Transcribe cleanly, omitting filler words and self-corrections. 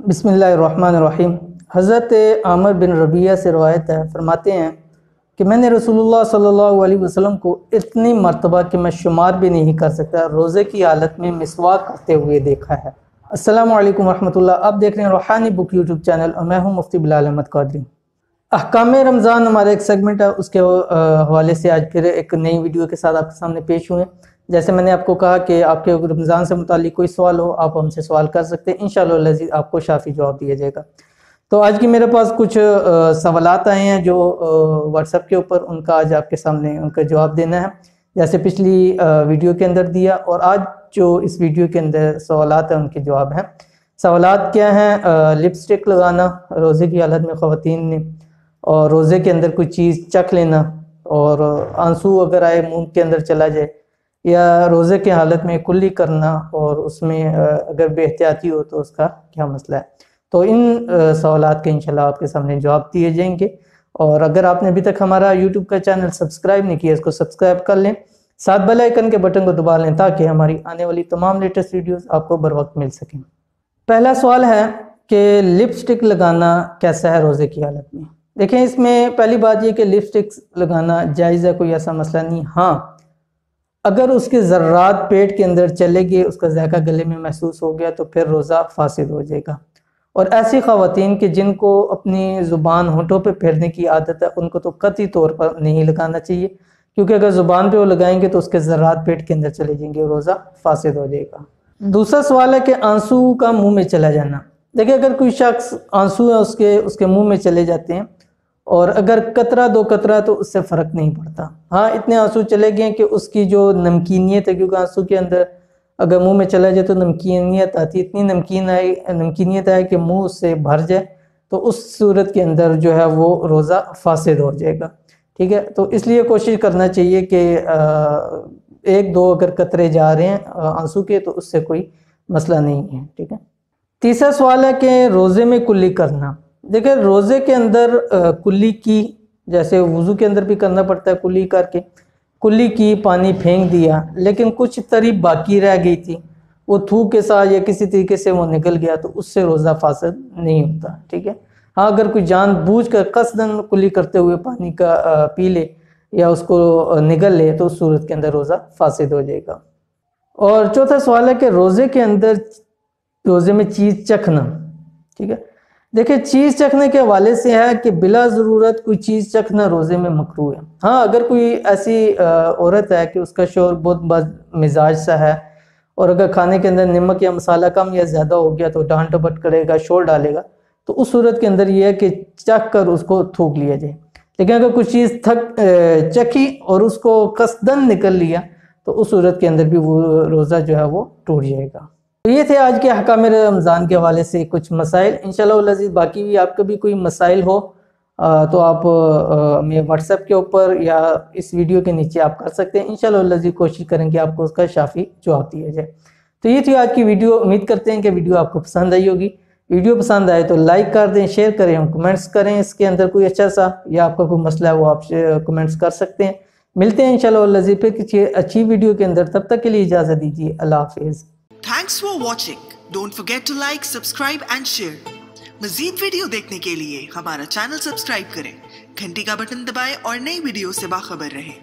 बिस्मिल्लाहिर्रहमानिर्रहीम। हज़रत आमिर बिन रबिया से रवायत है, फरमाते हैं कि मैंने रसूलुल्लाह सल्लल्लाहु अलैहि वसल्लम को इतनी मर्तबा कि मैं शुमार भी नहीं कर सकता रोज़े की हालत में मिसवाक करते हुए देखा है। अस्सलामु अलैकुम रहमतुल्लाह। आप देख रहे हैं रूहानी बुक यूट्यूब चैनल और मैं हूँ मुफ्ती बिलाल अहमद कादरी। अहकामे रमज़ान हमारा एक सेगमेंट है, उसके हवाले से आज फिर एक नई वीडियो के साथ आपके सामने पेश हुए। जैसे मैंने आपको कहा कि आपके रमज़ान से मुताल्लिक कोई सवाल हो आप हमसे सवाल कर सकते हैं, इंशाअल्लाह लज़ीज़ आपको शाफ़ी जवाब दिया जाएगा। तो आज की मेरे पास कुछ सवालात आए हैं जो व्हाट्सएप के ऊपर, उनका आज आपके सामने उनका जवाब देना है, जैसे पिछली वीडियो के अंदर दिया। और आज जो इस वीडियो के अंदर सवालात हैं उनके जवाब हैं। सवालात क्या हैं? लिपस्टिक लगाना रोज़े की हालत में ख़वातीन ने, और रोज़े के अंदर कोई चीज़ चख लेना, और आंसू अगर आए मुंह के अंदर चला जाए, या रोज़े की हालत में कुल्ली करना और उसमें अगर बेहतियाती हो तो उसका क्या मसला है। तो इन सवालात के इंशाल्लाह आपके सामने जवाब दिए जाएंगे। और अगर आपने अभी तक हमारा यूट्यूब का चैनल सब्सक्राइब नहीं किया, इसको सब्सक्राइब कर लें, साथ बेल आइकन के बटन को दबा लें ताकि हमारी आने वाली तमाम लेटेस्ट वीडियोस आपको बर वक्त मिल सकें। पहला सवाल है कि लिपस्टिक लगाना कैसा है रोज़े की हालत में। देखें, इसमें पहली बात ये कि लिपस्टिक लगाना जायज़ है, कोई ऐसा मसला नहीं। हाँ, अगर उसके ज़र्रात पेट के अंदर चले गए, उसका जायका गले में महसूस हो गया, तो फिर रोज़ा फासिद हो जाएगा। और ऐसी ख़वातीन कि जिनको अपनी ज़ुबान होंठों पे फेरने की आदत है, उनको तो कतई तौर पर नहीं लगाना चाहिए, क्योंकि अगर ज़ुबान पे वो लगाएंगे तो उसके ज़र्रात पेट के अंदर चले जाएंगे, रोज़ा फासिद हो जाएगा। दूसरा सवाल है कि आंसू का मुँह में चला जाना। देखिए, अगर कोई शख्स आंसू है उसके मुँह में चले जाते हैं, और अगर कतरा दो कतरा तो उससे फ़र्क नहीं पड़ता। हाँ, इतने आंसू चले गए कि उसकी जो नमकीनियत है, क्योंकि आंसू के अंदर अगर मुंह में चला जाए तो नमकीनियत आती है, इतनी नमकीनियत आए कि मुंह उससे भर जाए, तो उस सूरत के अंदर जो है वो रोज़ा फासिद हो जाएगा। ठीक है, तो इसलिए कोशिश करना चाहिए कि एक दो अगर कतरे जा रहे हैं आंसू के तो उससे कोई मसला नहीं है। ठीक है। तीसरा सवाल है कि रोज़े में कुल्ली करना। देखिए, रोज़े के अंदर कुल्ली की, जैसे वुज़ू के अंदर भी करना पड़ता है, कुल्ली करके कुल्ली की, पानी फेंक दिया, लेकिन कुछ तरीब बाकी रह गई थी, वो थूक के साथ या किसी तरीके से वो निकल गया, तो उससे रोज़ा फासिद नहीं होता। ठीक है। हाँ, अगर कोई जानबूझकर कसदन कुल्ली करते हुए पानी का पी ले या उसको निगल ले, तो उस सूरत के अंदर रोज़ा फासिद हो जाएगा। और चौथा सवाल है कि रोज़े के अंदर रोज़े में चीज़ चखना। ठीक है। देखिए, चीज़ चखने के हवाले से है कि बिला ज़रूरत कोई चीज़ चखना रोज़े में मकरूह है। हाँ, अगर कोई ऐसी औरत है कि उसका शौहर बहुत बद मिजाज सा है, और अगर खाने के अंदर नमक या मसाला कम या ज़्यादा हो गया तो डांट डपट करेगा, शोर डालेगा, तो उस सूरत के अंदर यह है कि चख कर उसको थूक लिया जाए। लेकिन अगर कुछ चीज़ चखी और उसको कसदन निकल लिया, तो उस सूरत के अंदर भी वो रोज़ा जो है वो टूट जाएगा। तो ये थे आज के अहकाम रमज़ान के हवाले से कुछ मसाइल। इंशाअल्लाह लज़ीज़ बाकी भी आपका भी कोई मसाइल हो तो आप हमें व्हाट्सएप के ऊपर या इस वीडियो के नीचे आप कर सकते हैं। इंशाअल्लाह लज़ीज़ कोशिश करेंगे आपको उसका शाफ़ी जवाब दिया जाए। तो ये थी आज की वीडियो। उम्मीद करते हैं कि वीडियो आपको पसंद आई होगी। वीडियो पसंद आए तो लाइक कर दें, शेयर करें और कमेंट्स करें। इसके अंदर कोई अच्छा सा या आपका कोई मसला है वो आप कमेंट्स कर सकते हैं। मिलते हैं इंशाअल्लाह लज़ीज़ पे किसी अच्छी वीडियो के अंदर। तब तक के लिए इजाज़त दीजिए। अल्लाह हाफ़िज़। Thanks for watching. Don't forget to like, subscribe and share. मज़ीद वीडियो देखने के लिए हमारा चैनल सब्सक्राइब करें, घंटी का बटन दबाएं और नई वीडियो से बाखबर रहें।